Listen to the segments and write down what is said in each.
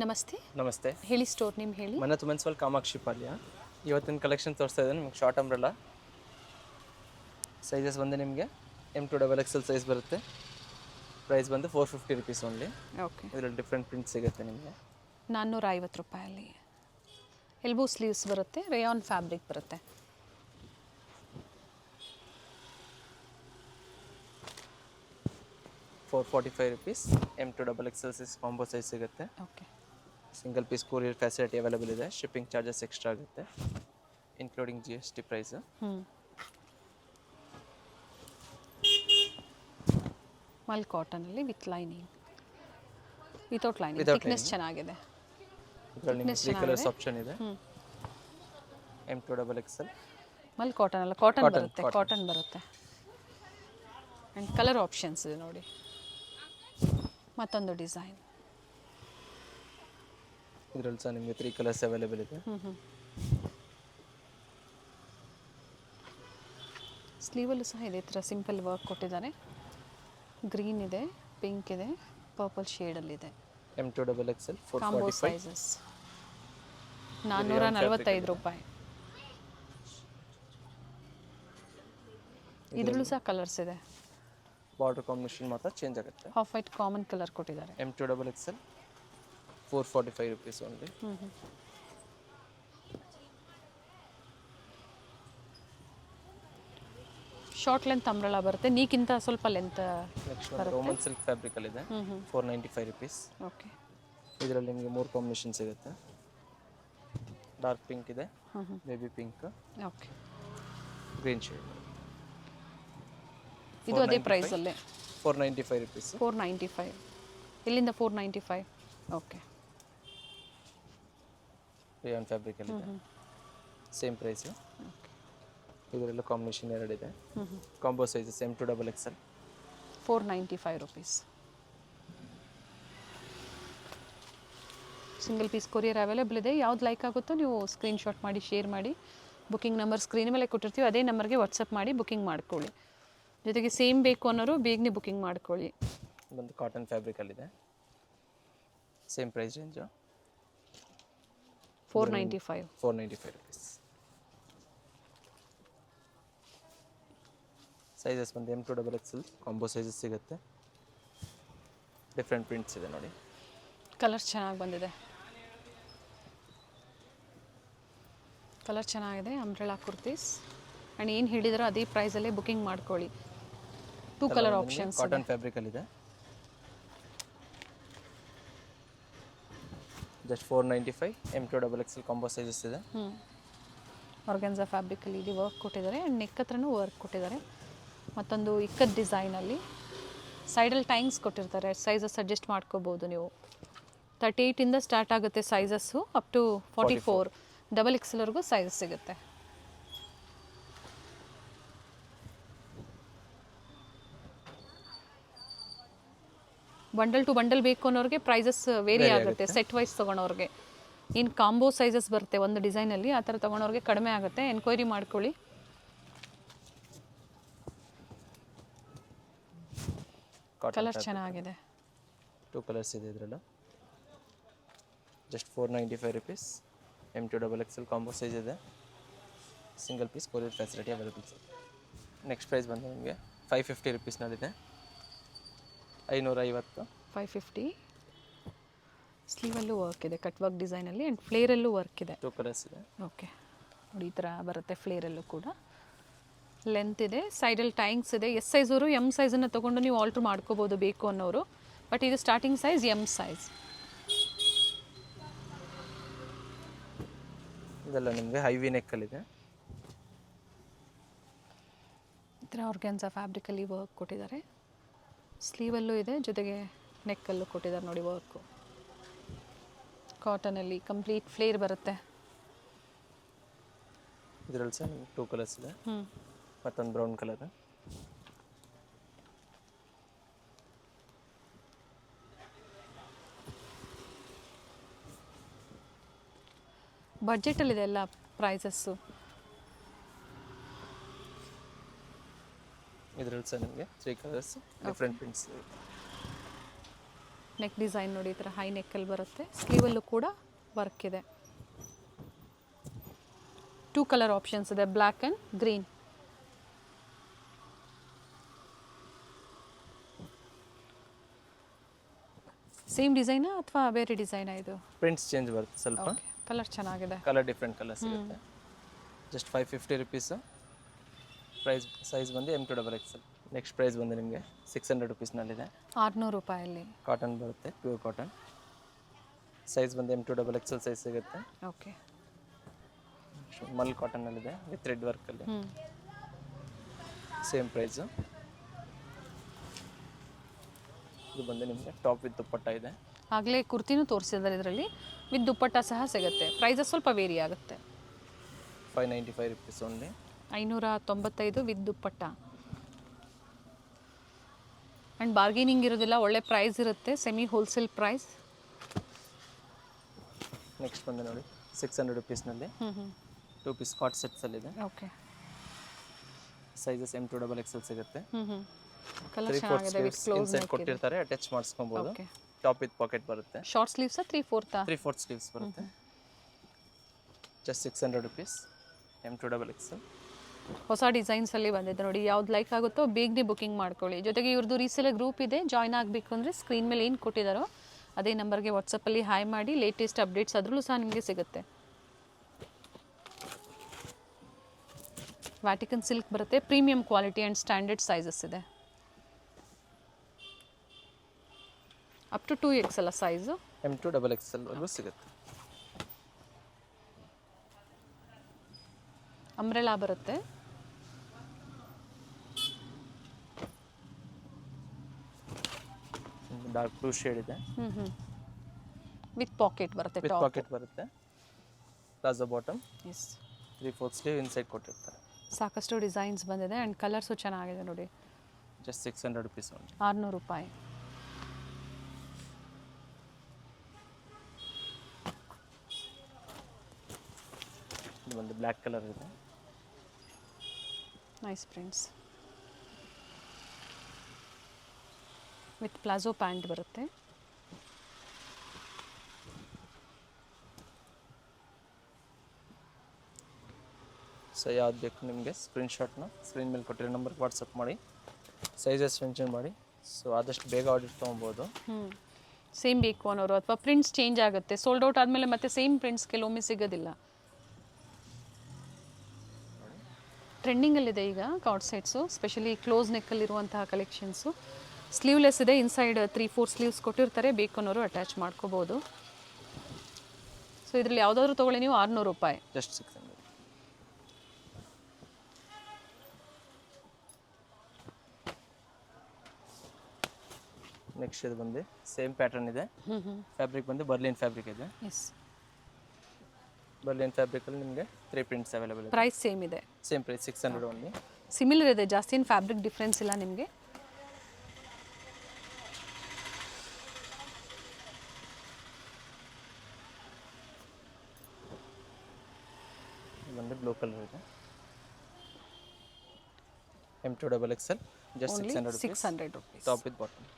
ನಮಸ್ತೆ. ನಮಸ್ತೆ. ಹೇಳಿ, ಸ್ಟೋರ್ ನೇಮ್ ಹೇಳಿ. ಮನತ್ ಮೆನ್ಸ್ವಲ್ ಕಾಮಾಕ್ಷಿ ಪಾಲ್ಯ. ಇವತ್ತಿನ ಕಲೆಕ್ಷನ್ ತೋರಿಸ್ತಾ ಇದ್ದೀನಿ ನಿಮಗೆ. ಶಾರ್ಟ್ ಅಂಬ್ರೆಲ್ಲ ಸೈಜಸ್ ಬಂದು ನಿಮಗೆ M2XXL ಸೈಜ್ ಬರುತ್ತೆ. ಪ್ರೈಸ್ ಬಂದು 450 ರುಪೀಸ್ ಓನ್ಲಿ. ಓಕೆ, ಇದರಲ್ಲಿ ಡಿಫ್ರೆಂಟ್ ಪ್ರಿಂಟ್ ಸಿಗುತ್ತೆ ನಿಮಗೆ. 450 ರೂಪಾಯಲ್ಲಿ ಎಲ್ಬೋ ಸ್ಲೀವ್ಸ್ ಬರುತ್ತೆ, ರೇಯಾನ್ ಫ್ಯಾಬ್ರಿಕ್ ಬರುತ್ತೆ. ₹445 M2XXL ಸೈಜ್ ಕಾಂಬೋ ಸೈಜ್ ಸಿಗುತ್ತೆ. Okay, single piece courier facility available ಇದೆ. ಶಿಪ್ಪಿಂಗ್ ಚಾರ್ಜಸ್ ಎಕ್ಸ್ಟ್ರಾ ಆಗುತ್ತೆ, ಇನ್ಕ್ಲೂಡಿಂಗ್ GST ಪ್ರೈಸ್. ಮಲ್ ಕಾಟನಲ್ಲಿ with lining, without lining. Without thickness lining. ಚೆನ್ನಾಗಿದೆ. ಇದರಲ್ಲಿ ನಿಮಗೆ 3 ಕಲರ್ಸ್ ಆಪ್ಷನ್ ಇದೆ. M2XXL ಮಲ್ ಕಾಟನ್ ಅಲ್ಲ, ಕಾಟನ್ Cotton, ಬರುತ್ತೆ, cotton. ಕಾಟನ್ ಬರುತ್ತೆ. ಆ್ಯಂಡ್ ಕಲರ್ ಆಪ್ಷನ್ಸ್ ಇದೆ ನೋಡಿ. ಮತ್ತೊಂದು ಡಿಸೈನ್. ಇದರಲ್ಲಿ ಸಹ ನಿಮಗೆ 3 ಕಲರ್ಸ್ ಅವೈಲೇಬಲ್ ಇದೆ. ಸ್ಲೀವಲ್ಲೂ ಸಹ ಇದೆ, ಈ ಥರ ಸಿಂಪಲ್ ವರ್ಕ್ ಕೊಟ್ಟಿದ್ದಾರೆ. ಗ್ರೀನ್ ಇದೆ, ಪಿಂಕ್ ಇದೆ, ಪರ್ಪಲ್ ಶೇಡಲ್ಲಿದೆ. M2XXL combo 445. ಸೈಜಸ್ 445 ರೂಪಾಯಿ. ಇದರಲ್ಲೂ ಸಹ ಕಲರ್ಸ್ ಇದೆ. ಬಾರ್ಡರ್ ಕಾಂಬಿನೇಷನ್ ಮಾತ್ರ ಚೇಂಜ್ ಆಗುತ್ತೆ. ಹಾಫ್ ವೈಟ್ ಕಾಮನ್ ಕಲರ್ ಕೊಟ್ಟಿದ್ದಾರೆ. M2XXL 445 rupees only. Short length umbrella ಬರುತ್ತೆ, ನೀಕ್ಕಿಂತ ಸ್ವಲ್ಪ ಲೆಂತ್ ನೆಕ್ಸ್ಟ್ ಬರುತ್ತೆ. ರೋಮನ್ ಸಿಲ್ಕ್ ಫ್ಯಾಬ್ರಿಕ್ ಅಲ್ಲಿ ಇದೆ. 495 ರುಪೀಸ್. ಓಕೆ, ಇದರಲ್ಲಿ ನಿಮಗೆ 3 ಕಾಂಬಿನೇಷನ್ ಸಿಗುತ್ತೆ. ಡಾರ್ಕ್ ಪಿಂಕ್ ಇದೆ, baby pink, okay. Green shade. ಇದು ಅದೇ ಪ್ರೈಸಲ್ಲೇ 495 ರುಪೀಸ್. 495. ಇಲ್ಲಿಂದ 495. ಓಕೆ, ರೇಯಾನ್ ಫ್ಯಾಬ್ರಿಕ್ ಅಲ್ಲಿ ಇದೆ. Same price. ಓಕೆ. ಇದರಲ್ಲೂ ಕಾಂಬಿನೇಷನ್ ಎರಡಿದೆ. Combo sizes M2XXL 495 rupees. Single piece courier available ಇದೆ. ಯಾವ್ದು ಲೈಕ್ ಆಗುತ್ತೋ ನೀವು ಸ್ಕ್ರೀನ್ಶಾಟ್ ಮಾಡಿ ಶೇರ್ ಮಾಡಿ. ಬುಕ್ಕಿಂಗ್ ನಂಬರ್ ಸ್ಕ್ರೀನ್ ಮೇಲೆ ಕೊಟ್ಟಿರ್ತೀವಿ, ಅದೇ ನಂಬರ್ಗೆ ವಾಟ್ಸಪ್ ಮಾಡಿ ಬುಕ್ಕಿಂಗ್ ಮಾಡ್ಕೊಳ್ಳಿ. ಜೊತೆಗೆ ಸೇಮ್ ಬೇಕು ಅನ್ನೋರು ಬೇಗನೆ ಬುಕ್ಕಿಂಗ್ ಮಾಡ್ಕೊಳ್ಳಿ. ಬಂದು ಕಾಟನ್ ಫ್ಯಾಬ್ರಿಕ್ ಅಲ್ಲಿ ಇದೆ. Same price range 495. 495 rupees. Sizes ಬಂದು M2XXL ಕಾಂಬೋ ಸೈಜಸ್ ಸಿಗುತ್ತೆ. ಡಿಫ್ರೆಂಟ್ ಪ್ರಿಂಟ್ಸ್ ಇದೆ ನೋಡಿ. ಕಲರ್ ಚೆನ್ನಾಗಿ ಬಂದಿದೆ. ಕಲರ್ ಚೆನ್ನಾಗಿದೆ. ಅಂಬ್ರೆಲಾ ಕುರ್ತೀಸ್ ಆ್ಯಂಡ್ ಏನು ಹೇಳಿದಾರೋ ಅದೇ ಪ್ರೈಸಲ್ಲೇ ಬುಕ್ಕಿಂಗ್ ಮಾಡ್ಕೊಳ್ಳಿ. 2 ಕಲರ್ ಆಪ್ಷನ್ಸ್. ಕಾಟನ್ ಫ್ಯಾಬ್ರಿಕ್ ಅಲ್ಲಿ ಇದೆ. ಜಸ್ಟ್ 495. M2XXL ಕಾಂಬೋ ಸೈಜಸ್ ಇದೆ. ಆರ್ಗನ್ಸಾ ಫ್ಯಾಬ್ರಿಕಲ್ಲಿ ಇಲ್ಲಿ ವರ್ಕ್ ಕೊಟ್ಟಿದ್ದಾರೆ ಆ್ಯಂಡ್ ನೆಕ್ ಹತ್ರನೂ ವರ್ಕ್ ಕೊಟ್ಟಿದ್ದಾರೆ. ಮತ್ತೊಂದು ಇಕ್ಕದ ಡಿಸೈನಲ್ಲಿ ಸೈಡಲ್ಲಿ ಟೈಮ್ಸ್ ಕೊಟ್ಟಿರ್ತಾರೆ. ಸೈಜಸ್ ಅಡ್ಜಸ್ಟ್ ಮಾಡ್ಕೋಬೋದು ನೀವು. 38ಇಂದ ಸ್ಟಾರ್ಟ್ ಆಗುತ್ತೆ ಸೈಜಸ್ಸು, ಅಪ್ ಟು 44 XXLವರೆಗೂ ಸೈಜಸ್ ಸಿಗುತ್ತೆ. ಬಂಡಲ್ ಟು ಬಂಡಲ್ ಬೇಕು ಅನ್ನೋರಿಗೆ ಪ್ರೈಸಸ್ ವೇರಿ ಆಗುತ್ತೆ. ಸೆಟ್ ವೈಸ್ ತೊಗೊಳೋರಿಗೆ ಏನು ಕಾಂಬೋ ಸೈಜಸ್ ಬರುತ್ತೆ ಒಂದು ಡಿಸೈನಲ್ಲಿ, ಆ ಥರ ತೊಗೊಳೋರಿಗೆ ಕಡಿಮೆ ಆಗುತ್ತೆ. ಎನ್ಕ್ವೈರಿ ಮಾಡ್ಕೊಳ್ಳಿ. ಕಲರ್ ಚೆನ್ನಾಗಿದೆ. 2 ಕಲರ್ಸ್ ಇದೆ ಇದರಲ್ಲ. Just 495 rupees. M2XXL combo size ಇದೆ. Single piece courier facility available ಇದೆ. ನೆಕ್ಸ್ಟ್ ಪ್ರೈಸ್ ಬಂದು ನಿಮಗೆ 550 ರುಪೀಸ್ನಲ್ಲಿದೆ. 550. 550. ಸ್ಲೀವಲ್ಲೂ ವರ್ಕ್ ಇದೆ, ಕಟ್ ವರ್ಕ್ ಡಿಸೈನಲ್ಲಿ ಆ್ಯಂಡ್ ಫ್ಲೇರಲ್ಲೂ ವರ್ಕ್ ಇದೆ. 2 ಕಲರ್ಸ್ ಇದೆ. ಓಕೆ ನೋಡಿ, ಈ ಥರ ಬರುತ್ತೆ. ಫ್ಲೇರಲ್ಲೂ ಕೂಡ ಲೆಂತ್ ಇದೆ, ಸೈಡಲ್ಲಿ ಟೈಂಗ್ಸ್ ಇದೆ. ಎಸ್ ಸೈಜವರು ಎಮ್ ಸೈಜನ್ನು ತೊಗೊಂಡು ನೀವು ಆಲ್ಟ್ರ್ ಮಾಡ್ಕೋಬೋದು ಬೇಕು ಅನ್ನೋರು. ಬಟ್ ಇದು ಸ್ಟಾರ್ಟಿಂಗ್ ಸೈಜ್ ಎಮ್ ಸೈಜ್. ಇದೆಲ್ಲ ನಿಮಗೆ ಹೈವಿ ನೆಕ್ಕಲ್ಲಿದೆ. ಈ ಥರ ಆರ್ಗ್ಯಾನ್ಸಾ ಫ್ಯಾಬ್ರಿಕಲ್ಲಿ ವರ್ಕ್ ಕೊಟ್ಟಿದ್ದಾರೆ. ಸ್ಲೀವಲ್ಲೂ ಇದೆ, ಜೊತೆಗೆ ನೆಕ್ಕಲ್ಲೂ ಕೊಟ್ಟಿದ್ದಾರೆ ನೋಡಿ ವರ್ಕು. ಕಾಟನಲ್ಲಿ ಕಂಪ್ಲೀಟ್ ಫ್ಲೇರ್ ಬರುತ್ತೆ. ಇದರಲ್ಲಿ ಸಹ ನಿಮಗೆ 2 ಕಲರ್ಸ್ ಇದೆ. ಮತ್ತೊಂದು ಬ್ರೌನ್ ಕಲರ್. ಬಡ್ಜೆಟಲ್ಲಿದೆ ಎಲ್ಲ ಪ್ರೈಸಸ್ಸು. ಇದರಲ್ಲಿ ಸಹ ನಿಮಗೆ 3 colours different prints. Neck design ನೋಡಿ ಈ ಥರ ಹೈ ನೆಕ್ಕಲ್ಲಿ ಬರುತ್ತೆ. ಸ್ಲೀವಲ್ಲೂ ಕೂಡ ವರ್ಕ್ ಇದೆ. 2 ಕಲರ್ ಆಪ್ಷನ್ಸ್ ಇದೆ, ಬ್ಲ್ಯಾಕ್ ಆ್ಯಂಡ್ ಗ್ರೀನ್. ಸೇಮ್ ಡಿಸೈನಾ ಅಥವಾ ಬೇರೆ ಡಿಸೈನಾ ಇದು? ಪ್ರಿಂಟ್ಸ್ ಚೇಂಜ್ ಬರುತ್ತೆ ಸ್ವಲ್ಪ. ಕಲರ್ ಚೆನ್ನಾಗಿದೆ. ಕಲರ್ ಡಿಫ್ರೆಂಟ್ ಕಲರ್ ಸಿಗುತ್ತೆ. Just 550 rupees. ಪ್ರೈಸ್ ಸೈಜ್ ಬಂದು M2XXL. ನೆಕ್ಸ್ಟ್ ಪ್ರೈಸ್ ಬಂದು ನಿಮಗೆ 600 ರುಪೀಸ್ನಲ್ಲಿದೆ. 600 ರೂಪಾಯಲ್ಲಿ ಕಾಟನ್ ಬರುತ್ತೆ, ಪ್ಯೂರ್ ಕಾಟನ್. ಸೈಜ್ ಬಂದು M2XXL ಸೈಜ್ ಸಿಗುತ್ತೆ. ಓಕೆ. ಮಲ್ ಕಾಟನ್ನಲ್ಲಿದೆ ವಿತ್ ಥ್ರೆಡ್ ವರ್ಕಲ್ಲಿ. Same price. ಇದು ಬಂದು ನಿಮಗೆ ಟಾಪ್ ವಿತ್ ದುಪ್ಪಟ್ಟ ಇದೆ. ಆಗಲೇ ಕುರ್ತಿನೂ ತೋರಿಸಿದ್ದಾರೆ ಇದರಲ್ಲಿ, ವಿತ್ ದುಪ್ಪಟ್ಟ ಸಹ ಸಿಗುತ್ತೆ. ಪ್ರೈಸಸ್ ಸ್ವಲ್ಪ ವೇರಿ ಆಗುತ್ತೆ. 595 rupees only. 595 with dupatta. And bargaining ಇರೋದಿಲ್ಲ, ಒಳ್ಳೆ ಪ್ರೈಸ್ ಇರುತ್ತೆ, ಸೆಮಿ ಹೋಲ್ಸೇಲ್ ಪ್ರೈಸ್. ನೆಕ್ಸ್ಟ್ ಬಂದು ನೋಡಿ 600 ರುಪೀಸ್ನಲ್ಲಿ 2 ಪೀಸ್ ಕಾಟ್ ಸೆಟ್ಸಲ್ಲಿದೆ. ಓಕೆ. ಸೈಜಸ್ M2XXL ಸಿಗುತ್ತೆ. ಕಲರ್ ಚೆನ್ನಾಗಿದೆ, ವಿತ್ ಕ್ಲೋಸ್ ಇನ್ಸೈಡ್ ಕೊಟ್ಟಿರ್ತಾರೆ, ಅಟ್ಯಾಚ್ ಮಾಡಿಸ್ಕೊಬೋದು. ಓಕೆ. ಟಾಪ್ ವಿತ್ ಪಾಕೆಟ್ ಬರುತ್ತೆ. ಶಾರ್ಟ್ ಸ್ಲೀವ್ಸಾ 3/4? 3/4 ಸ್ಲೀವ್ಸ್ ಬರುತ್ತೆ. Just 600 rupees M2XXL. ಹೊಸ ಡಿಸೈನ್ಸಲ್ಲಿ ಬಂದಿದೆ ನೋಡಿ, ಯಾವ್ದು ಲೈಕ್ ಆಗುತ್ತೋ ಬೇಗನೆ ಬುಕಿಂಗ್ ಮಾಡ್ಕೊಳ್ಳಿ. ಜೊತೆಗೆ ಇವ್ರದ್ದು ರೀಸೇಲರ್ ಗ್ರೂಪ್ ಇದೆ, ಜಾಯ್ನ್ ಆಗಬೇಕು ಅಂದರೆ ಸ್ಕ್ರೀನ್ ಮೇಲೆ ಏನು ಕೊಟ್ಟಿದ್ದಾರೋ ಅದೇ ನಂಬರ್ಗೆ ವಾಟ್ಸಪ್ಪಲ್ಲಿ ಹಾಯ್ ಮಾಡಿ. ಲೇಟೆಸ್ಟ್ ಅಪ್ಡೇಟ್ಸ್ ಅದರಲ್ಲೂ ಸಹ ನಿಮಗೆ ಸಿಗುತ್ತೆ. ವ್ಯಾಟಿಕನ್ ಸಿಲ್ಕ್ ಬರುತ್ತೆ, premium quality and standard sizes ಇದೆ. Up to 2XL size. M2XXL ವರೆಗೂ ಸಿಗುತ್ತೆ. ಅಂಬ್ರೆಲಾ ಬರುತ್ತೆ. ಡಾರ್ಕ್ ಬ್ಲೂ ಶೇಡ್ ಇದೆ. ವಿತ್ ಪಾಕೆಟ್ ಬರುತ್ತೆ. ವಿತ್ ಪಾಕೆಟ್ ಬರುತ್ತೆ. Palazzo bottom. Yes. 3/4 sleeve inside ಕೊಟ್ಟಿರ್ತಾರೆ. ಸಾಕಷ್ಟು ಡಿಸೈನ್ಸ್ ಬಂದಿದೆ ಆ್ಯಂಡ್ ಕಲರ್ಸು ಚೆನ್ನಾಗಿದೆ ನೋಡಿ. Just 600 rupees only. 600 ರೂಪಾಯಿ. ಇದು ಒಂದು ಬ್ಲ್ಯಾಕ್ ಕಲರ್ ಇದೆ. Nice prints. With palazzo pant ಬರುತ್ತೆ. ಸೊ ಯಾವ್ದು ಬೇಕು ನಿಮಗೆ ಸ್ಕ್ರೀನ್ಶಾಟ್ನ ಸ್ಕ್ರೀನ್ ಮೇಲೆ ಕೊಟ್ಟಿರೋ ನಂಬರ್ಗೆ ವಾಟ್ಸಪ್ ಮಾಡಿ, ಸೈಜಸ್ ಮೆನ್ಷನ್ ಮಾಡಿ. ಸೊ ಆದಷ್ಟು ಬೇಗ ಆರ್ಡರ್ ತೊಗೊಬೋದು. ಸೇಮ್ ಬೇಕು ಅನ್ನೋರು ಅಥವಾ ಪ್ರಿಂಟ್ಸ್ ಚೇಂಜ್ ಆಗುತ್ತೆ, ಸೋಲ್ಡ್ ಔಟ್ ಆದಮೇಲೆ ಮತ್ತೆ ಸೇಮ್ ಪ್ರಿಂಟ್ಸ್ ಕೆಲವೊಮ್ಮೆ ಸಿಗೋದಿಲ್ಲ. ಟ್ರೆಂಡಿಂಗಲ್ಲಿದೆ ಈಗ ಕಾರ್ಡ್ ಸೆಟ್ಸು, ಸ್ಪೆಷಲಿ ಕ್ಲೋಸ್ ನೆಕ್ಕಲ್ಲಿರುವಂತಹ ಕಲೆಕ್ಷನ್ಸು. ಸ್ಲೀವ್ಲೆಸ್ ಇದೆ, ಇನ್ಸೈಡ್ 3/4 ಸ್ಲೀವ್ಸ್ ಕೊಟ್ಟಿರ್ತಾರೆ, ಬೇಕು ಅನ್ನೋರು ಅಟ್ಯಾಚ್ ಮಾಡ್ಕೋಬೋದು. ಸೊ ಇದರಲ್ಲಿ ಯಾವುದಾದ್ರೂ ತೊಗೊಳ್ಳಿ ನೀವು 600 ರೂಪಾಯಿ. ಜಸ್ಟ್ 600. ನೆಕ್ಸ್ಟ್ ಇದು ಬಂದು ಸೇಮ್ ಪ್ಯಾಟರ್ನ್ ಇದೆ. ಫ್ಯಾಬ್ರಿಕ್ ಬಂದು ಬರ್ಲಿನ್ ಫ್ಯಾಬ್ರಿಕ್ ಇದೆ. ಎಸ್. ಬರ್ಲಿನ್ ಫ್ಯಾಬ್ರಿಕಲ್ಲಿ ನಿಮಗೆ 3 ಪ್ರಿಂಟ್ಸ್ ಅವೈಲೇಬಲ್ ಇದೆ. ಪ್ರೈಸ್ ಸೇಮ್ ಇದೆ. Same price 600 only. ಸಿಮಿಲರ್ ಇದೆ, ಜಾಸ್ತಿ ಏನು ಫ್ಯಾಬ್ರಿಕ್ ಡಿಫ್ರೆನ್ಸ್ ಇಲ್ಲ ನಿಮಗೆ. ಬಂದು ಬ್ಲೂ ಕಲರ್ ಇದೆ. M2XXL just 600 rupees. Top with bottom.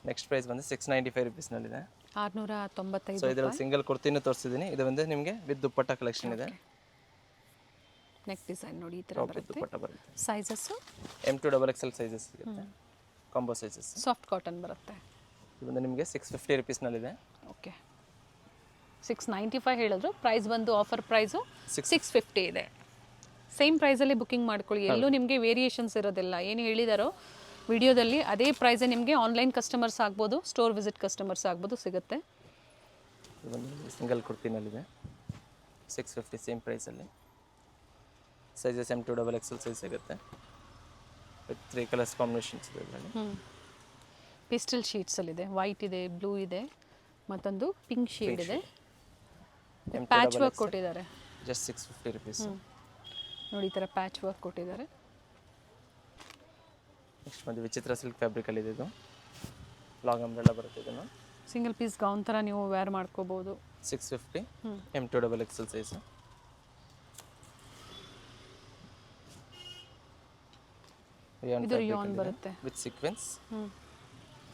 Next price ಬಂದು 695 ರುಪೀಸ್ನಲ್ಲಿದೆ. 695. ಸೊ ಇದರಲ್ಲಿ ಸಿಂಗಲ್ ಕುರ್ತಿನೂ ತೋರಿಸಿದ್ದೀನಿ. ಇದು ಬಂದು ನಿಮಗೆ ವಿತ್ ದುಪ್ಪಟ್ಟ ಕಲೆಕ್ಷನ್ ಇದೆ. ನೆಕ್ ಡಿಸೈನ್ ನೋಡಿ ಈ ಥರ ಟಾಪ್ ವಿತ್ ಬರುತ್ತೆ. ದುಪ್ಪಟ್ಟ ಬರುತ್ತೆ. ಸೈಜಸ್ಸು M2XXL ಸೈಜಸ್ ಸಿಗುತ್ತೆ, ಕಾಂಬೋ ಸೈಜಸ್. ಸಾಫ್ಟ್ ಕಾಟನ್ ಬರುತ್ತೆ. ಇದು ಬಂದು ನಿಮಗೆ 650 ರುಪೀಸ್ನಲ್ಲಿದೆ. ಓಕೆ. 695 ಹೇಳಿದ್ರು, ಪ್ರೈಸ್ ಬಂದು ಆಫರ್ ಪ್ರೈಸು 650 ಇದೆ. ಸೇಮ್ ಪ್ರೈಸಲ್ಲಿ ಬುಕಿಂಗ್ ಮಾಡ್ಕೊಳ್ಳಿ, ಎಲ್ಲೂ ನಿಮಗೆ ವೇರಿಯೇಷನ್ಸ್ ಇರೋದಿಲ್ಲ. ಏನು ಹೇಳಿದಾರೋ ವಿಡಿಯೋದಲ್ಲಿ ಅದೇ ಪ್ರೈಸೇ ನಿಮಗೆ ಆನ್ಲೈನ್ ಕಸ್ಟಮರ್ಸ್ ಆಗ್ಬೋದು, ಸ್ಟೋರ್ ವಿಸಿಟ್ ಕಸ್ಟಮರ್ಸ್ ಆಗ್ಬೋದು ಸಿಗುತ್ತೆ. ಇದು ಬಂದು ಸಿಂಗಲ್ ಕುರ್ತಿನಲ್ಲಿದೆ 650 ಸೇಮ್ ಪ್ರೈಸಲ್ಲಿ. ಸೈಜಸ್ M2XXL ಸೈಜ್ ಸಿಗುತ್ತೆ ವಿತ್ 3 ಕಲರ್ಸ್ ಕಾಂಬಿನೇಷನ್ಸ್ ಇದೆ ಇದರಲ್ಲಿ. ಪೇಸ್ಟಲ್ ಶೀಟ್ಸಲ್ಲಿದೆ, ವೈಟ್ ಇದೆ, ಬ್ಲೂ ಇದೆ, ಮತ್ತೊಂದು ಪಿಂಕ್ ಶೇಡ್ ಇದೆ. ಪ್ಯಾಚ್ ವರ್ಕ್ ಕೊಟ್ಟಿದ್ದಾರೆ. Just 650 rupees. ನೋಡಿ ಈ ಥರ ಪ್ಯಾಚ್ ವರ್ಕ್ ಕೊಟ್ಟಿದ್ದಾರೆ. ನೆಕ್ಸ್ಟ್ ಬಂದು ವಿಚಿತ್ರ ಸಿಲ್ಕ್ ಫ್ಯಾಬ್ರಿಕಲ್ಲಿ ಇದೆ. ಇದು ಲಾಂಗ್ ಅಂಬ್ರೆಲಾ ಬರುತ್ತೆ. ಇದನ್ನು ಸಿಂಗಲ್ ಪೀಸ್ ಗೌನ್ ಥರ ನೀವು ವೇರ್ ಮಾಡ್ಕೋಬೋದು. 650 M2XXL ಸೈಜ್. ಇದು ರಿಯಾನ್ ಬರುತ್ತೆ ವಿತ್ ಸೀಕ್ವೆನ್ಸ್.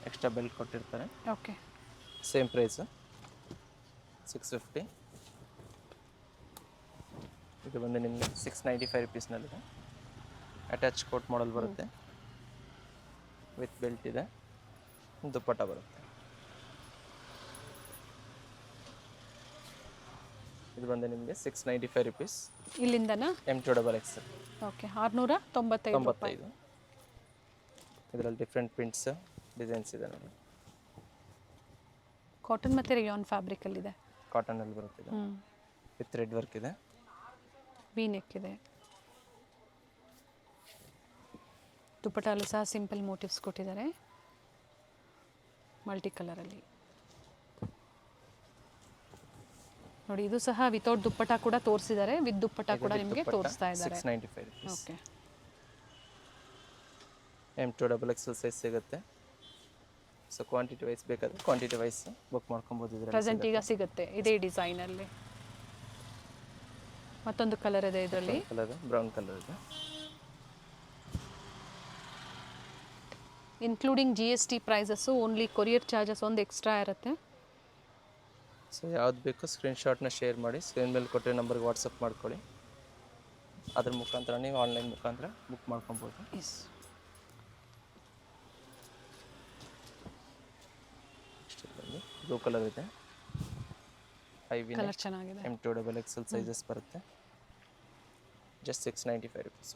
ಎಕ್ಸ್ಟ್ರಾ ಬೆಲ್ಟ್ ಕೊಟ್ಟಿರ್ತಾರೆ. ಓಕೆ. Same price 650. ಇದು ಬಂದು ನಿಮಗೆ 695 ರುಪೀಸ್ನಲ್ಲಿದೆ. ಅಟ್ಯಾಚ್ ಕೋಟ್ ಮಾಡಲ್ ಬರುತ್ತೆ, ವಿತ್ ಬೆಲ್ಟ್ ಇದೆ, ದುಪ್ಪಟ್ಟ ಬರುತ್ತೆ. ಇದು ಬಂದು ನಿಮಗೆ 695 ರುಪೀಸ್. ಇಲ್ಲಿಂದನಾ? M2XXL. ಓಕೆ, 695. ಇದರಲ್ಲಿ ಡಿಫ್ರೆಂಟ್ ಪ್ರಿಂಟ್ಸ್ ಡಿಸೈನ್ಸ್ ಇದೆ ನೋಡಿ. ಕಾಟನ್ ಮತ್ತು ರಿಯಾನ್ ಫ್ಯಾಬ್ರಿಕಲ್ಲಿದೆ. ಕಾಟನಲ್ಲಿ ಬರುತ್ತೆ ಇದು, ವಿತ್ ಥ್ರೆಡ್ ವರ್ಕ್ ಇದೆ, ವಿ ನೆಕ್ ಇದೆ. ದುಪ್ಪಟ್ಟಲ್ಲೂ ಸಹ ಸಿಂಪಲ್ ಮೋಟಿವ್ಸ್ ಕೊಟ್ಟಿದ್ದಾರೆ, ಮಲ್ಟಿ ಕಲರಲ್ಲಿ ನೋಡಿ. ಇದು ಸಹ ವಿತೌಟ್ ದುಪ್ಪಟ್ಟ ಕೂಡ ತೋರಿಸಿದ್ದಾರೆ, ವಿತ್ ದುಪ್ಪಟ್ಟ ಕೂಡ ನಿಮಗೆ ತೋರಿಸ್ತಾ ಇದ್ದಾರೆ. 695 ರುಪೀಸ್. ಓಕೆ. M2XXL ಸೈಜ್ ಸಿಗುತ್ತೆ. ಸೊ ಕ್ವಾಂಟಿಟಿ ವೈಸ್ ಬೇಕಾದರೆ ಕ್ವಾಂಟಿಟಿ ವೈಸ್ ಬುಕ್ ಮಾಡ್ಕೊಬೋದು. ಇದರಲ್ಲಿ ಪ್ರೆಸೆಂಟ್ ಈಗ ಸಿಗುತ್ತೆ ಇದೇ ಡಿಸೈನಲ್ಲಿ. ಮತ್ತೊಂದು ಕಲರ್ ಇದೆ ಇದರಲ್ಲಿ, ಕಲರ್ ಬ್ರೌನ್ ಕಲರ್ ಇದೆ. Including GST prices, only courier charges ಒಂದು ಎಕ್ಸ್ಟ್ರಾ ಇರುತ್ತೆ. ಸೊ ಯಾವ್ದು ಬೇಕು ಸ್ಕ್ರೀನ್ಶಾಟ್ನ ಶೇರ್ ಮಾಡಿ, ಸ್ಕ್ರೀನ್ ಮೇಲೆ ಕೊಟ್ಟರೆ ನಂಬರ್ಗೆ ವಾಟ್ಸಪ್ ಮಾಡ್ಕೊಳ್ಳಿ. ಅದ್ರ ಮುಖಾಂತರ ನೀವು ಆನ್ಲೈನ್ ಮುಖಾಂತರ ಬುಕ್ ಮಾಡ್ಕೊಬೋದು. ಎಸ್. ಬ್ಲೂ ಕಲರ್ ಇದೆ, ಕಲರ್ ಚೆನ್ನಾಗಿದೆ. M2XXL ಸೈಜಸ್ ಬರುತ್ತೆ. Just 695 rupees.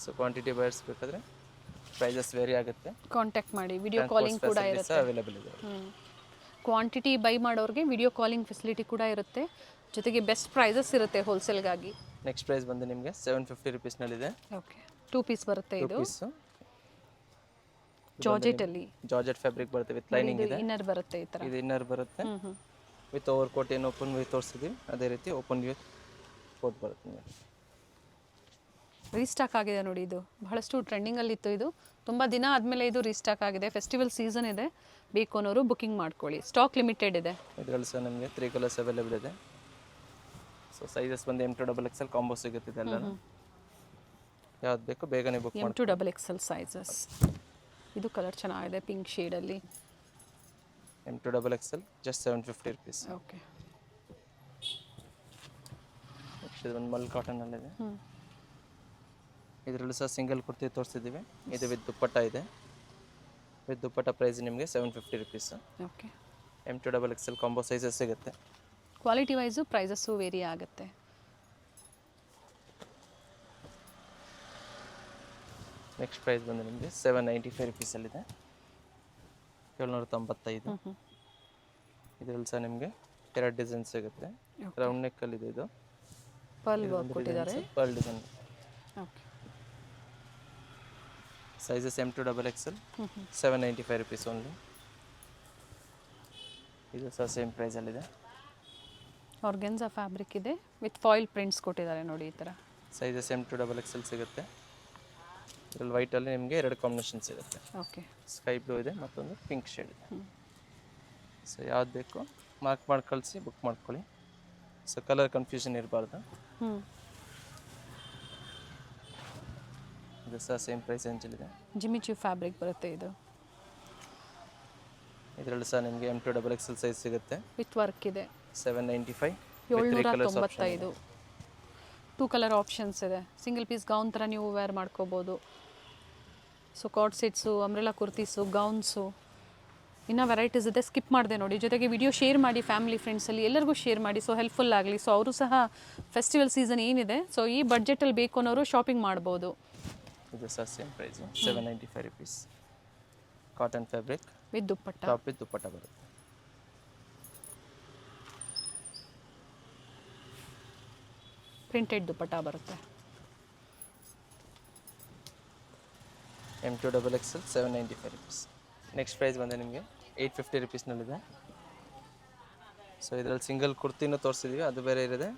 So quantity buyers ಬೇಕಾದರೆ ಪ್ರೈಸಸ್ ವೇರಿ ಆಗುತ್ತೆ, ಕಾಂಟ್ಯಾಕ್ಟ್ ಮಾಡಿ. ವಿಡಿಯೋ ಕಾಲಿಂಗ್ ಕೂಡ ಇರುತ್ತೆ, ಅವೈಲೇಬಲ್ ಇದೆ. ಕ್ವಾಂಟಿಟಿ ಬೈ ಮಾಡೋರಿಗೆ ವಿಡಿಯೋ ಕಾಲಿಂಗ್ ಫೆಸಿಲಿಟಿ ಕೂಡ ಇರುತ್ತೆ, ಜೊತೆಗೆ ಬೆಸ್ಟ್ ಪ್ರೈಸಸ್ ಇರುತ್ತೆ ಹೋಲ್ಸೇಲ್ಗಾಗಿ. ನೆಕ್ಸ್ಟ್ ಪ್ರೈಸ್ ಬಂದು ನಿಮಗೆ 750 ರುಪೀಸ್ನಲ್ಲಿದೆ. ಓಕೆ, 2 ಪೀಸ್ ಬರುತ್ತೆ. ಇದು ಪೀಸು ಜಾರ್ಜೆಟಲ್ಲಿ, ಜಾರ್ಜೆಟ್ ಫ್ಯಾಬ್ರಿಕ್ ಬರುತ್ತೆ, ವಿತ್ ಲೈನಿಂಗ್ ಇದೆ. ಇನ್ನರ್ ಬರುತ್ತೆ ಈ ಥರ, ಇದು ಇನ್ನರ್ ಬರುತ್ತೆ, ವಿತ್ ಓವರ್ ಕೋಟ್. ಏನು ಓಪನ್ ವ್ಯೂ ತೋರಿಸಿದ್ದೀವಿ ಅದೇ ರೀತಿ ಓಪನ್ ವ್ಯೂ ಕೋಟ್ ಬರುತ್ತೆ ನಿಮಗೆ. ರೀಸ್ಟಾಕ್ ಆಗಿದೆ ನೋಡಿ, ಇದು ಬಹಳಷ್ಟು ಟ್ರೆಂಡಿಂಗಲ್ಲಿತ್ತು. ಇದು ತುಂಬ ದಿನ ಆದಮೇಲೆ ಇದು ರೀಸ್ಟಾಕ್ ಆಗಿದೆ. ಫೆಸ್ಟಿವಲ್ ಸೀಸನ್ ಇದೆ, ಬೇಕು ಅನ್ನೋರು ಬುಕ್ಕಿಂಗ್ ಮಾಡ್ಕೊಳ್ಳಿ, ಸ್ಟಾಕ್ ಲಿಮಿಟೆಡ್ ಇದೆ. ಇದರಲ್ಲಿ ಸಹ ನಮಗೆ 3 ಕಲರ್ಸ್ ಅವೈಲೇಬಲ್ ಇದೆ. ಸೊ ಸೈಜಸ್ ಬಂದು M2XXL ಕಾಂಬೋ ಸಿಗುತ್ತೆ ಇದೆಲ್ಲ. ಯಾವ್ದು ಬೇಕು ಬೇಗನೆ ಬುಕ್ ಮಾಡಿ. M2XXL sizes. ಇದು ಕಲರ್ ಚೆನ್ನಾಗಿದೆ, ಪಿಂಕ್ ಶೇಡಲ್ಲಿ. M2XXL just 750 rupees. Okay. Next ಇದು ಒಂದು ಮಲ್ ಕಾಟನಲ್ಲಿದೆ. ಇದರಲ್ಲೂ ಸಹ ಸಿಂಗಲ್ ಕುರ್ತಿ ತೋರಿಸಿದ್ದೀವಿ. ಇದು ವಿತ್ ದುಪ್ಪಟ್ಟ ಇದೆ. ವಿತ್ ದುಪ್ಪಟ್ಟ ಪ್ರೈಸ್ ನಿಮಗೆ 750 rupees. Okay. M2XXL combo sizes ಸಿಗುತ್ತೆ. ಕ್ವಾಲಿಟಿ ವೈಸು ಪ್ರೈಸಸ್ಸು ವೇರಿ ಆಗುತ್ತೆ. ನೆಕ್ಸ್ಟ್ ಪ್ರೈಸ್ ಬಂದು ನಿಮಗೆ 795 ರುಪೀಸಲ್ಲಿದೆ, 795. ಇದರಲ್ಲಿ ಸಹ ನಿಮಗೆ 2 ಡಿಸೈನ್ ಸಿಗುತ್ತೆ. ರೌಂಡ್ ನೆಕ್ಕಲ್ಲಿದೆ, ಇದು ಪರ್ಲ್ ವರ್ಕ್ ಕೊಟ್ಟಿದ್ದಾರೆ, pearl design. Okay. Sizes M2XXL 795 rupees only. ಇದು ಸಹ ಸೇಮ್ ಪ್ರೈಸಲ್ಲಿದೆ. ಆರ್ಗೆನ್ಸಾ ಫ್ಯಾಬ್ರಿಕ್ ಇದೆ, ವಿತ್ ಫಾಯಿಲ್ ಪ್ರಿಂಟ್ಸ್ ಕೊಟ್ಟಿದ್ದಾರೆ ನೋಡಿ ಈ ಥರ. ಸೈಜಸ್ M2XXL ಸಿಗುತ್ತೆ. ಇದರಲ್ಲಿ ವೈಟಲ್ಲಿ ನಿಮಗೆ 2 ಕಾಂಬಿನೇಷನ್ ಸಿಗುತ್ತೆ. ಓಕೆ. ಸ್ಕೈ ಬ್ಲೂ ಇದೆ, ಮತ್ತೊಂದು ಪಿಂಕ್ ಶೇಡ್ ಇದೆ. ಸೊ ಯಾವ್ದು ಬೇಕು ಮಾರ್ಕ್ ಮಾಡಿ ಕಳಿಸಿ ಬುಕ್ ಮಾಡ್ಕೊಳ್ಳಿ. ಸೊ ಕಲರ್ ಕನ್ಫ್ಯೂಷನ್ ಇರಬಾರ್ದು. ಇದು ಸಹ ಸೇಮ್ ಪ್ರೈಸ್ ರೇಂಜಲ್ಲಿದೆ. ಜಿಮಿಚು ಫ್ಯಾಬ್ರಿಕ್ ಬರುತ್ತೆ ಇದು. ಇದರಲ್ಲಿ ಸಹ ನಿಮಗೆ M2XXL ಸೈಜ್ ಸಿಗುತ್ತೆ, ವಿತ್ ವರ್ಕ್ ಇದೆ. 795. 795. 2 ಕಲರ್ ಆಪ್ಷನ್ಸ್ ಇದೆ. ಸಿಂಗಲ್ ಪೀಸ್ ಗೌನ್ ಥರ ನೀವು ವೇರ್ ಮಾಡ್ಕೋಬೋದು. So card sets, umbrella kurtis, gowns, ಇನ್ನೂ ವೆರೈಟೀಸ್ ಇದೆ. ಸ್ಕಿಪ್ ಮಾಡಿದೆ ನೋಡಿ. ಜೊತೆಗೆ ವಿಡಿಯೋ ಶೇರ್ ಮಾಡಿ ಫ್ಯಾಮಿಲಿ ಫ್ರೆಂಡ್ಸಲ್ಲಿ ಎಲ್ಲರಿಗೂ ಶೇರ್ ಮಾಡಿ, ಸೊ ಹೆಲ್ಪ್ಫುಲ್ ಆಗಲಿ. ಸೊ ಅವರು ಸಹ ಫೆಸ್ಟಿವಲ್ ಸೀಸನ್ ಏನಿದೆ, ಸೊ ಈ ಬಡ್ಜೆಟಲ್ಲಿ ಬೇಕು ಅನ್ನೋರು ಶಾಪಿಂಗ್ ಮಾಡ್ಬೋದು. ಇದು ಸಹ same price 795 rupees. Cotton fabric with dupatta, top with dupatta ಬರುತ್ತೆ. ಪ್ರಿಂಟೆಡ್ ದುಪ್ಪಟ್ಟ ಬರುತ್ತೆ. M2XXL 795 rupees. ನೆಕ್ಸ್ಟ್ ಪ್ರೈಸ್ ಬಂದರೆ ನಿಮಗೆ 850 ರುಪೀಸ್ನಲ್ಲಿದೆ. ಸೊ ಇದರಲ್ಲಿ ಸಿಂಗಲ್ ಕುರ್ತಿನೂ ತೋರಿಸಿದ್ವಿ, ಅದು ಬೇರೆ ಇರುತ್ತೆ.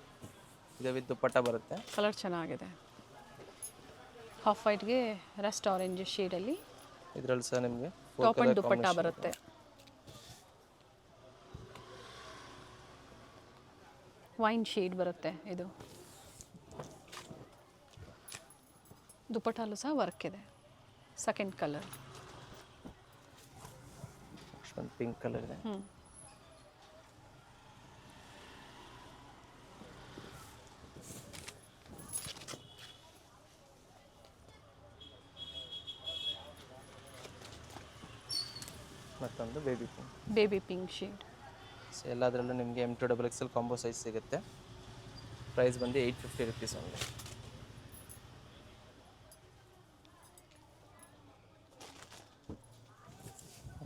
ಇದು ವಿತ್ ದುಪ್ಪಟ್ಟ ಬರುತ್ತೆ. ಕಲರ್ ಚೆನ್ನಾಗಿದೆ, ಹಾಫ್ ವೈಟ್ಗೆ ರಸ್ಟ್ ಆರೆಂಜ್ ಶೇಡಲ್ಲಿ. ಇದರಲ್ಲಿ ಸಹ ನಿಮಗೆ ಟಾಪ್ ಅಂಡ್ ದುಪ್ಪಟ್ಟ ಬರುತ್ತೆ. ವೈನ್ ಶೇಡ್ ಬರುತ್ತೆ ಇದು. ದುಪ್ಪಟ್ಟಲ್ಲೂ ಸಹ ವರ್ಕ್ ಇದೆ. Second colour. ನೆಕ್ಸ್ಟ್ ಒಂದು ಪಿಂಕ್ ಕಲರ್ ಇದೆ. ಮತ್ತೊಂದು ಬೇಬಿ ಪಿಂಕ್ ಶೇಡ್. ಸೊ ಎಲ್ಲದರಲ್ಲೂ ನಿಮಗೆ M2XXL ಕಾಂಬೋ ಸೈಜ್ ಸಿಗುತ್ತೆ. ಪ್ರೈಸ್ ಬಂದು 850 ರುಪೀಸ್ ಓನ್ಲಿ.